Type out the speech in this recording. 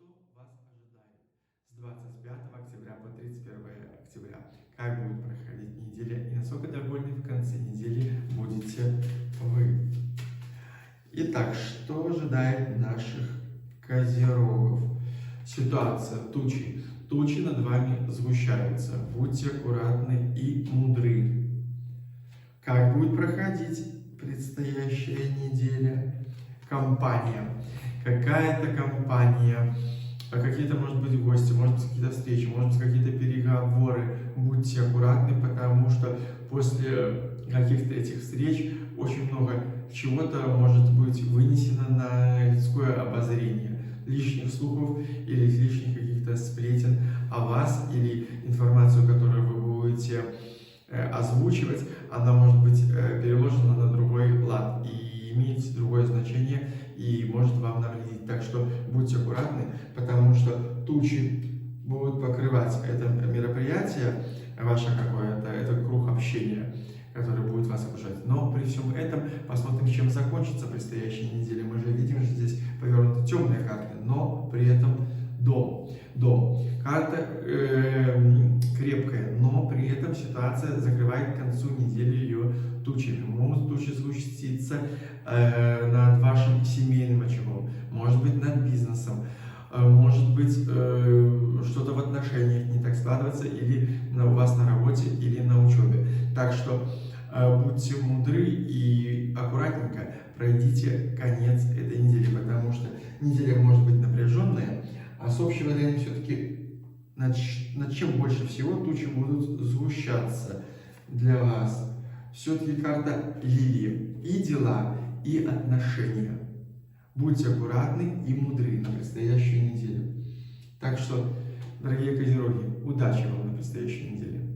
Что вас ожидает с 25 октября по 31 октября? Как будет проходить неделя и насколько довольны в конце недели будете вы? Итак, что ожидает наших козерогов? Ситуация, тучи. Тучи над вами сгущаются. Будьте аккуратны и мудры. Как будет проходить предстоящая неделя? Компания. Какая-то компания, какие-то, может быть, гости, может быть, какие-то встречи, может быть, какие-то переговоры. Будьте аккуратны, потому что после каких-то этих встреч очень много чего-то может быть вынесено на людское обозрение. Лишних слухов или лишних каких-то сплетен о вас или информацию, которую вы будете озвучивать, она может быть переложена на другой лад и имеет другое значение и может вам навредить. Так что будьте аккуратны, потому что тучи будут покрывать это мероприятие, ваше какое-то, это круг общения, который будет вас окружать. Но при всем этом посмотрим, чем закончится предстоящая неделя. Мы же видим, что здесь повернуты темные карты, но при этом дом. Карта крепкая, но при этом ситуация закрывает к концу недели ее тучами. Могут тучи сгуститься над вашим семейным очагом, может быть, над бизнесом, может быть, что-то в отношениях не так складывается или у вас на работе, или на учебе. Так что будьте мудры и аккуратненько пройдите конец этой недели, потому что неделя может быть напряженная, а с общего зрения все-таки над чем больше всего тучи будут сгущаться для вас. Все-таки карта лилии. И дела, и отношения. Будьте аккуратны и мудры на предстоящую неделю. Так что, дорогие козероги, удачи вам на предстоящей неделе.